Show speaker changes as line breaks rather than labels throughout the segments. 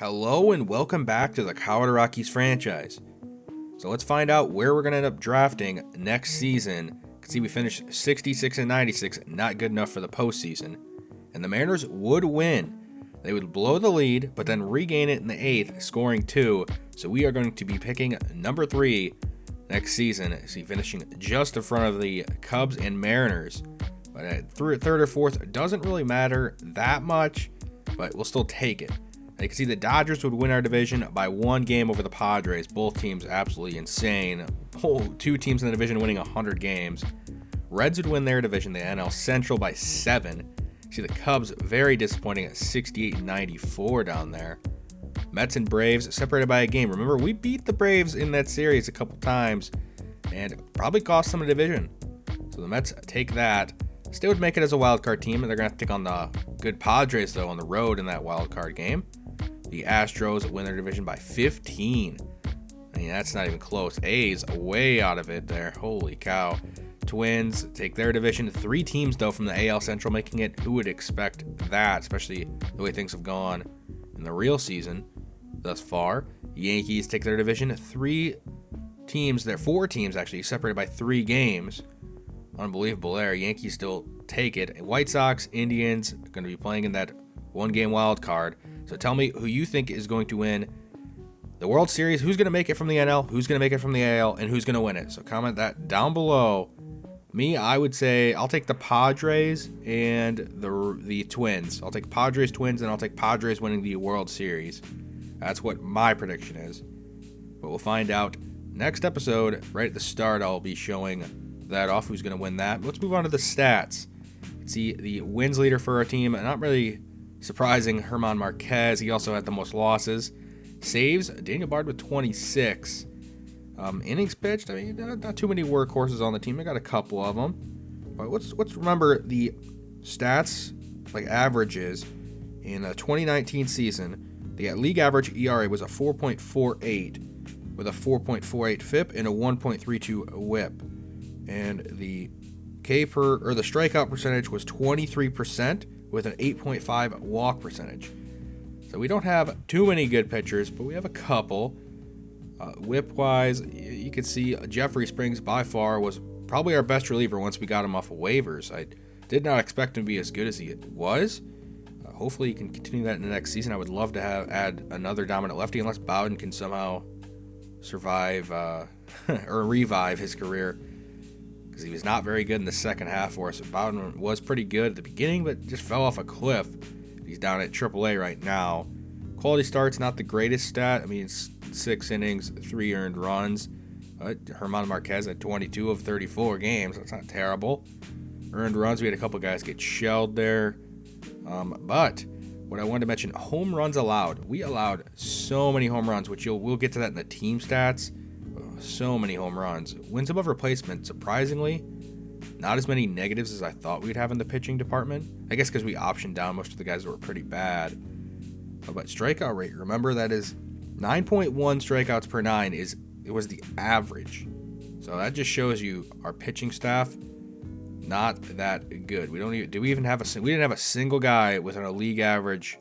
Hello and welcome back to the Colorado Rockies franchise. So let's find out where we're going to end up drafting next season. You can see we finished 66 and 96, not good enough for the postseason. And the Mariners would win. They would blow the lead, but then regain it in the 8th, scoring 2. So we are going to be picking number 3 next season. See, finishing just in front of the Cubs and Mariners. But at third or fourth, doesn't really matter that much, but we'll still take it. You can see the Dodgers would win our division by 1 game over the Padres. Both teams absolutely insane. Two teams in the division winning 100 games. Reds would win their division, the NL Central, by 7. You see the Cubs very disappointing at 68 and 94 down there. Mets and Braves separated by a game. Remember, we beat the Braves in that series a couple times and probably cost them a division. So the Mets take that. Still would make it as a wild card team, and they're going to have to take on the good Padres, though, on the road in that wild card game. The Astros win their division by 15. I mean, that's not even close. A's way out of it there. Holy cow. Twins take their division. 3 teams, though, from the AL Central making it. Who would expect that, especially the way things have gone in the real season thus far? Yankees take their division. 4 teams, actually, separated by 3 games. Unbelievable there. Yankees still take it. White Sox, Indians are going to be playing in that 1-game wild card. So tell me who you think is going to win the World Series, who's going to make it from the NL, who's going to make it from the AL, and who's going to win it. So comment that down below. Me, I would say I'll take the Padres and the Twins. I'll take Padres, Twins, and I'll take Padres winning the World Series. That's what my prediction is. But we'll find out next episode. Right at the start, I'll be showing that off, who's going to win that. Let's move on to the stats. See the wins leader for our team. Not really surprising, German Marquez. He also had the most losses. Saves, Daniel Bard with 26. Innings pitched, I mean, not too many workhorses on the team. I got a couple of them. But let's remember the stats, like averages, in the 2019 season. The league average ERA was a 4.48 with a 4.48 FIP and a 1.32 WHIP. And the the strikeout percentage was 23%. With an 8.5 walk percentage. So we don't have too many good pitchers, but we have a couple. Whip-wise, you can see Jeffrey Springs by far was probably our best reliever once we got him off of waivers. I did not expect him to be as good as he was. Hopefully he can continue that in the next season. I would love to add another dominant lefty unless Bowden can somehow survive or revive his career. Because he was not very good in the second half for us. Bowden was pretty good at the beginning, but just fell off a cliff. He's down at AAA right now. Quality starts, not the greatest stat. I mean, it's 6 innings, 3 earned runs. German Marquez had 22 of 34 games. That's not terrible. Earned runs, we had a couple guys get shelled there. But what I wanted to mention, home runs allowed. We allowed so many home runs, which we'll get to that in the team stats. So many home runs. Wins above replacement, surprisingly, not as many negatives as I thought we'd have in the pitching department. I guess because we optioned down most of the guys that were pretty bad. But strikeout rate, remember that is 9.1 strikeouts per 9 it was the average. So that just shows you our pitching staff not that good. We didn't have a single guy with a league average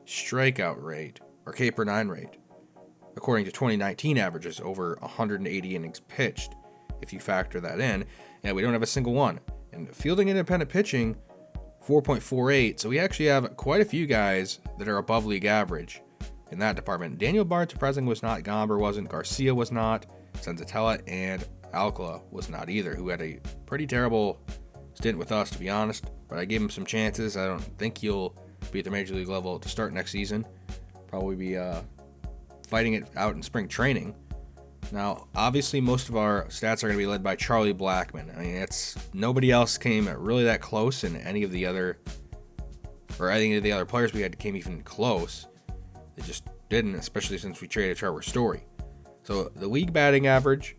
strikeout rate or K per 9 rate. According to 2019 averages, over 180 innings pitched, if you factor that in. Yeah, we don't have a single one. And fielding independent pitching, 4.48. So we actually have quite a few guys that are above league average in that department. Daniel Bard, surprisingly, was not. Gomber wasn't. Garcia was not. Senzatella and Alcala was not either, who had a pretty terrible stint with us, to be honest. But I gave him some chances. I don't think he'll be at the major league level to start next season. Probably be fighting it out in spring training. Now, obviously, most of our stats are going to be led by Charlie Blackmon. I mean, nobody else came really that close, and any of the other players we had came even close. They just didn't, especially since we traded Trevor Story. So the league batting average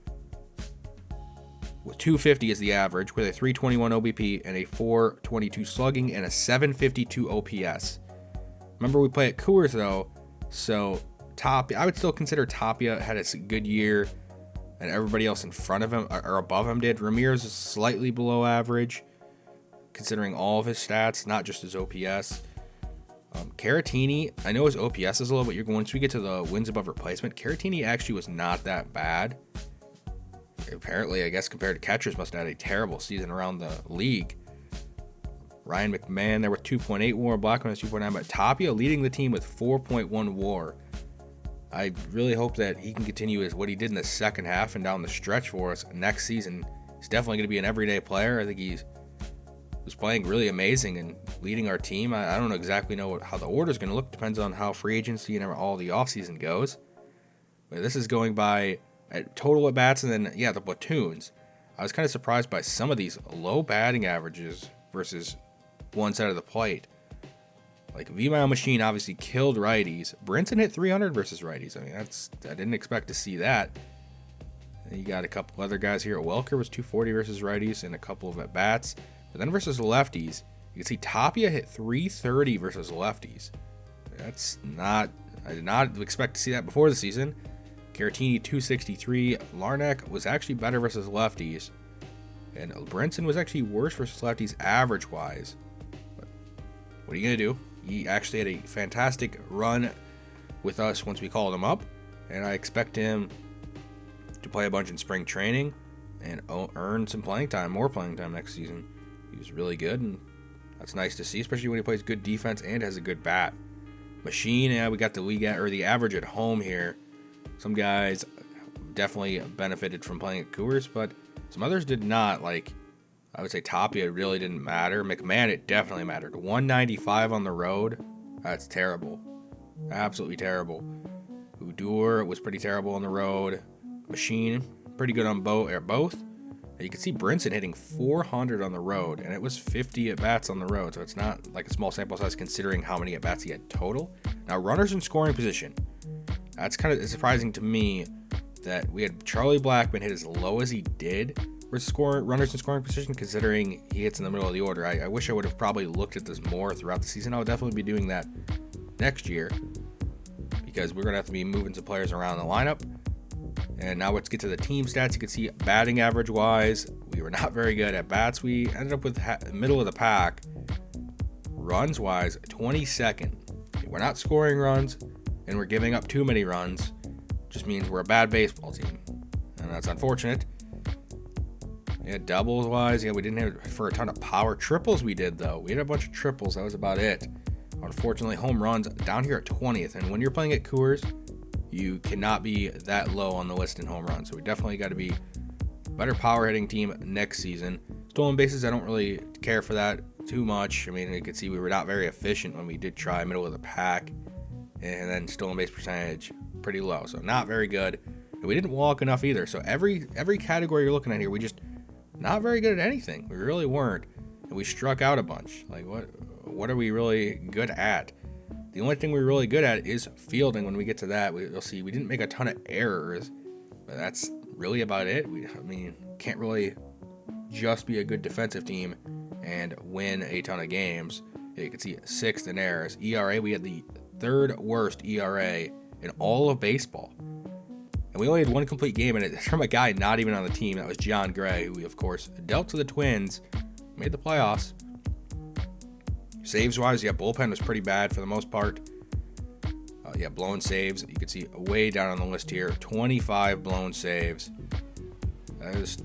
with 250 is the average, with a 321 OBP and a 422 slugging and a 752 OPS. Remember, we play at Coors though, so I would still consider Tapia had a good year, and everybody else in front of him or above him did. Ramirez is slightly below average, considering all of his stats, not just his OPS. Caratini, I know his OPS is low, but once we get to the wins above replacement, Caratini actually was not that bad. Apparently, I guess compared to catchers, must have had a terrible season around the league. Ryan McMahon there with 2.8 WAR, Blackman has 2.9, but Tapia leading the team with 4.1 WAR. I really hope that he can continue as what he did in the second half and down the stretch for us next season. He's definitely going to be an everyday player. I think he was playing really amazing and leading our team. I don't exactly know how the order is going to look. Depends on how free agency and all the offseason goes. But this is going by total at bats and then, the platoons. I was kind of surprised by some of these low batting averages versus one side of the plate. Like V-Mile Machine obviously killed righties. Brinson hit 300 versus righties. I mean, I didn't expect to see that. And you got a couple other guys here. Welker was 240 versus righties and a couple of at bats. But then versus lefties, you can see Tapia hit 330 versus lefties. I did not expect to see that before the season. Caratini 263. Larnack was actually better versus lefties. And Brinson was actually worse versus lefties average wise. But what are you going to do? He actually had a fantastic run with us once we called him up, and I expect him to play a bunch in spring training and earn some playing time, more playing time next season. He was really good, and that's nice to see, especially when he plays good defense and has a good bat. Machine, we got the average at home here. Some guys definitely benefited from playing at Coors, but some others did not. Like, I would say Tapia really didn't matter. McMahon, it definitely mattered. 195 on the road. That's terrible. Absolutely terrible. Udur was pretty terrible on the road. Machine, pretty good on both. You can see Brinson hitting 400 on the road, and it was 50 at-bats on the road, so it's not like a small sample size considering how many at-bats he had total. Now, runners in scoring position. That's kind of surprising to me that we had Charlie Blackman hit as low as he did versus runners in scoring position, considering he hits in the middle of the order. I wish I would have probably looked at this more throughout the season. I would definitely be doing that next year because we're going to have to be moving some players around the lineup. And now let's get to the team stats. You can see batting average wise, we were not very good. At bats, we ended up with middle of the pack. Runs wise, 22nd. We're not scoring runs, and we're giving up too many runs. Just means we're a bad baseball team, and that's unfortunate. Doubles wise, we didn't hit for a ton of power. Triples we did, though. We had a bunch of triples. That was about it. Unfortunately, home runs down here at 20th. And when you're playing at Coors, you cannot be that low on the list in home runs. So we definitely got to be a better power hitting team next season. Stolen bases, I don't really care for that too much. I mean, you can see we were not very efficient when we did try middle of the pack. And then stolen base percentage, pretty low. So not very good. And we didn't walk enough either. So every category you're looking at here, we just not very good at anything. We really weren't. And we struck out a bunch. Like, what are we really good at? The only thing we're really good at is fielding. When we get to that, you'll see we didn't make a ton of errors. But that's really about it. Can't really just be a good defensive team and win a ton of games. You can see 6th in errors. ERA, we had the 3rd worst ERA in all of baseball. And we only had one complete game, and it's from a guy not even on the team. That was John Gray, who we, of course, dealt to the Twins, made the playoffs. Saves-wise, bullpen was pretty bad for the most part. Blown saves. You can see way down on the list here. 25 blown saves. We're just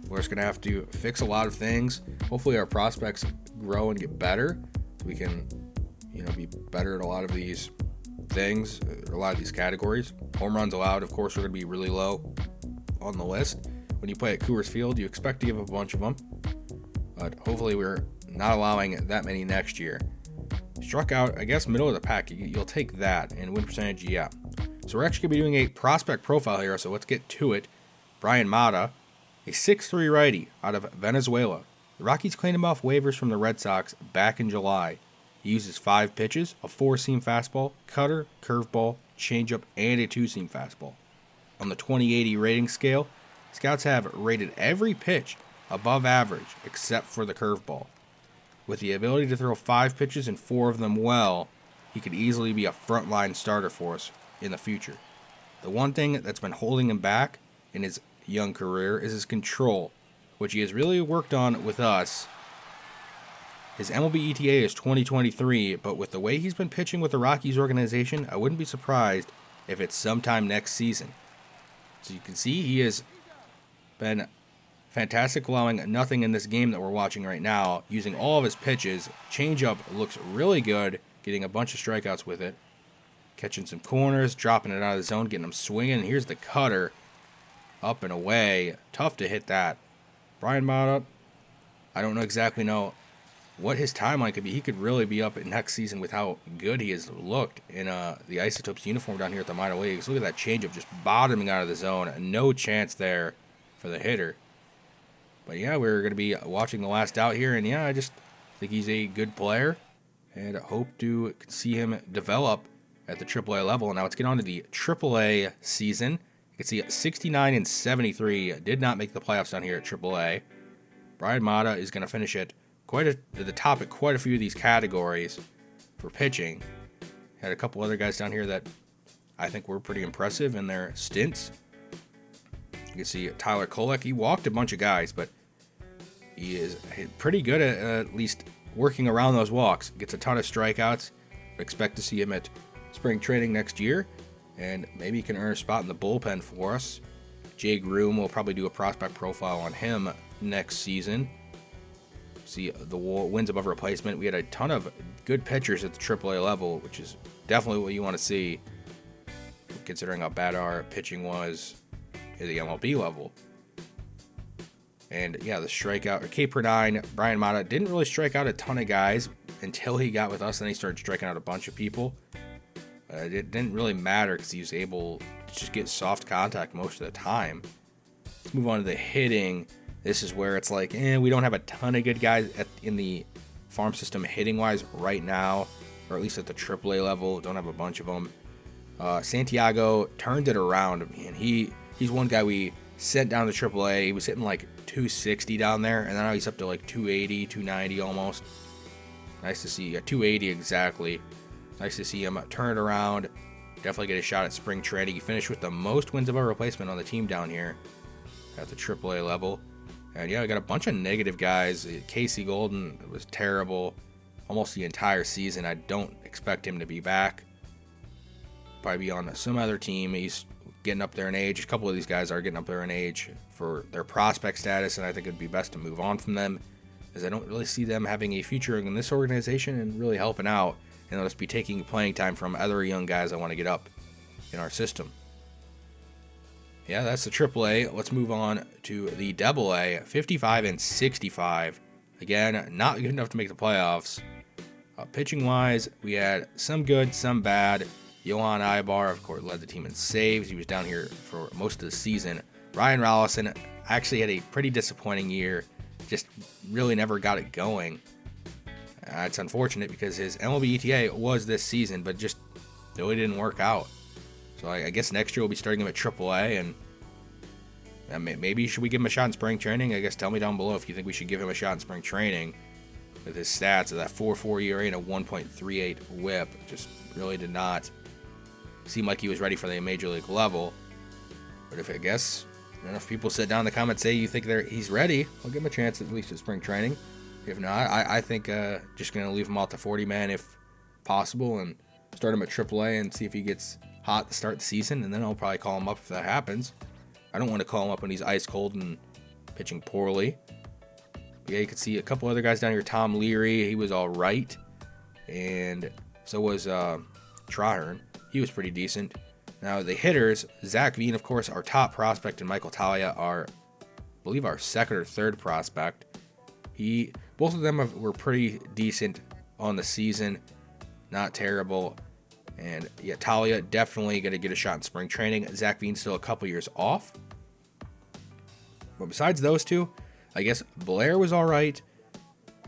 going to have to fix a lot of things. Hopefully our prospects grow and get better. So we can, be better at a lot of these things, a lot of these categories. Home runs allowed, of course, are going to be really low on the list. When you play at Coors Field, you expect to give up a bunch of them, but hopefully we're not allowing that many next year. Struck out, I guess, middle of the pack. You'll take that, and win percentage, yeah. So we're actually going to be doing a prospect profile here, so let's get to it. Brian Mata, a 6'3 righty out of Venezuela. The Rockies claimed him off waivers from the Red Sox back in July. He uses 5 pitches, a 4-seam fastball, cutter, curveball, changeup, and a 2-seam fastball. On the 20/80 rating scale, scouts have rated every pitch above average except for the curveball. With the ability to throw 5 pitches and 4 of them well, he could easily be a frontline starter for us in the future. The one thing that's been holding him back in his young career is his control, which he has really worked on with us His MLB ETA is 2023, but with the way he's been pitching with the Rockies organization, I wouldn't be surprised if it's sometime next season. So you can see he has been fantastic, allowing nothing in this game that we're watching right now, using all of his pitches. Changeup looks really good, getting a bunch of strikeouts with it. Catching some corners, dropping it out of the zone, getting him swinging. Here's the cutter, up and away. Tough to hit that. Brian Mata, I don't exactly know what his timeline could be. He could really be up next season with how good he has looked in the Isotopes uniform down here at the minor leagues. Look at that changeup just bottoming out of the zone. No chance there for the hitter. But yeah, we're going to be watching the last out here, and yeah, I just think he's a good player and hope to see him develop at the AAA level. Now let's get on to the AAA season. You can see 69 and 73 did not make the playoffs down here at AAA. Brian Mata is going to finish at the top at quite a few of these categories for pitching. Had a couple other guys down here that I think were pretty impressive in their stints. You can see Tyler Kolek. He walked a bunch of guys, but he is pretty good at least working around those walks. Gets a ton of strikeouts. Expect to see him at spring training next year, and maybe he can earn a spot in the bullpen for us. Jay Groom will probably do a prospect profile on him next season. See the wins above replacement. We had a ton of good pitchers at the AAA level, which is definitely what you want to see, considering how bad our pitching was at the MLB level. And yeah, the strikeout, K per 9, Brian Mata didn't really strike out a ton of guys until he got with us, and then he started striking out a bunch of people. It didn't really matter because he was able to just get soft contact most of the time. Let's move on to the hitting. This is where it's like, we don't have a ton of good guys in the farm system hitting-wise right now, or at least at the AAA level. Don't have a bunch of them. Santiago turned it around. Man, he's one guy we sent down to AAA. He was hitting like 260 down there, and now he's up to like 280, 290 almost. Nice to see. 280 exactly. Nice to see him turn it around. Definitely get a shot at spring training. He finished with the most wins above replacement on the team down here at the AAA level. And yeah, we got a bunch of negative guys. Casey Golden was terrible almost the entire season. I don't expect him to be back. Probably be on some other team. He's getting up there in age. A couple of these guys are getting up there in age for their prospect status, and I think it'd be best to move on from them, as I don't really see them having a future in this organization and really helping out. And they'll just be taking playing time from other young guys I want to get up in our system. Yeah, that's the AAA. Let's move on to the AA. 55 and 65. Again, not good enough to make the playoffs. Pitching-wise, we had some good, some bad. Johan Ibar, of course, led the team in saves. He was down here for most of the season. Ryan Rollison actually had a pretty disappointing year. Just really never got it going. It's unfortunate because his MLB ETA was this season, but just really didn't work out. So I guess next year we'll be starting him at AAA, and maybe should we give him a shot in spring training? I guess tell me down below if you think we should give him a shot in spring training with his stats of that 4.4 ERA and a 1.38 WHIP. Just really did not seem like he was ready for the major league level. But if enough people sit down in the comments say you think he's ready, I'll give him a chance at least at spring training. If not, I think just going to leave him out to 40-man if possible and start him at AAA and see if he gets hot to start the season, and then I'll probably call him up if that happens. I don't want to call him up when he's ice cold and pitching poorly. But yeah, you can see a couple other guys down here. Tom Leary, he was all right, and so was Traherne. He was pretty decent. Now the hitters, Zach Veen, of course, our top prospect, and Michael Talia, I believe our second or third prospect. Both of them were pretty decent on the season, not terrible. And yeah, Talia definitely going to get a shot in spring training. Zach Veen's still a couple years off. But besides those two, I guess Blair was all right.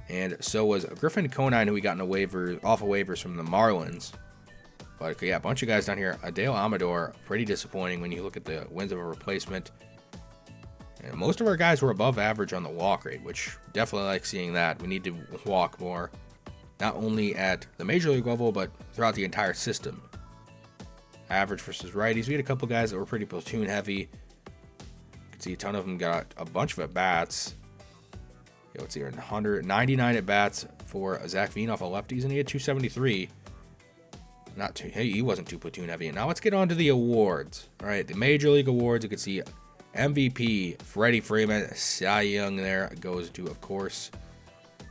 And so was Griffin Conine, who we got off of waivers from the Marlins. But yeah, a bunch of guys down here. Adele Amador, pretty disappointing when you look at the wins of a replacement. And most of our guys were above average on the walk rate, which definitely like seeing that. We need to walk more. Not only at the major league level, but throughout the entire system. Average versus righties. We had a couple guys that were pretty platoon heavy. You can see a ton of them got a bunch of at-bats. Let's see here, 199 at-bats for Zach Veen off of lefties, and he had 273. Hey, he wasn't too platoon heavy. And now let's get on to the awards. All right, the Major League Awards. You can see MVP, Freddie Freeman. Cy Young there goes to, of course,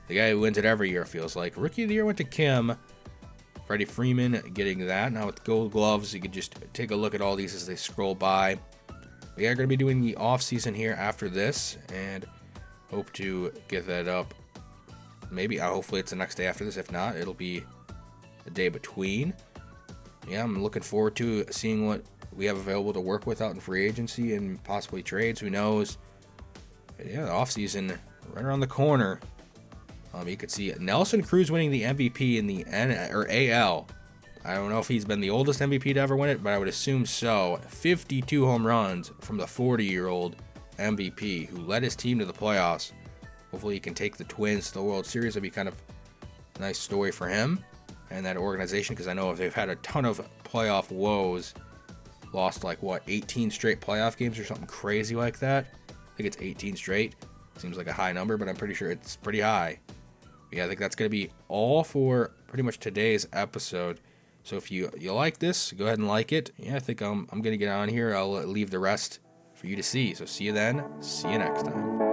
the guy who wins it every year, it feels like. Rookie of the Year went to Kim. Freddie Freeman getting that. Now with Gold Gloves, you can just take a look at all these as they scroll by. We are going to be doing the off-season here after this, and hope to get that up. Maybe, hopefully it's the next day after this. If not, it'll be a day between. Yeah, I'm looking forward to seeing what we have available to work with out in free agency and possibly trades. Who knows? But yeah, the offseason right around the corner. You could see Nelson Cruz winning the MVP in the AL. I don't know if he's been the oldest MVP to ever win it, but I would assume so. 52 home runs from the 40-year-old MVP who led his team to the playoffs. Hopefully he can take the Twins to the World Series. That'd be kind of a nice story for him and that organization, because I know if they've had a ton of playoff woes, lost 18 straight playoff games or something crazy like that. I think it's 18 straight. Seems like a high number, but I'm pretty sure it's pretty high. But yeah, I think that's going to be all for pretty much today's episode. So if you like this, go ahead and like it. Yeah, I think I'm going to get on here. I'll leave the rest for you to see. So see you then. See you next time.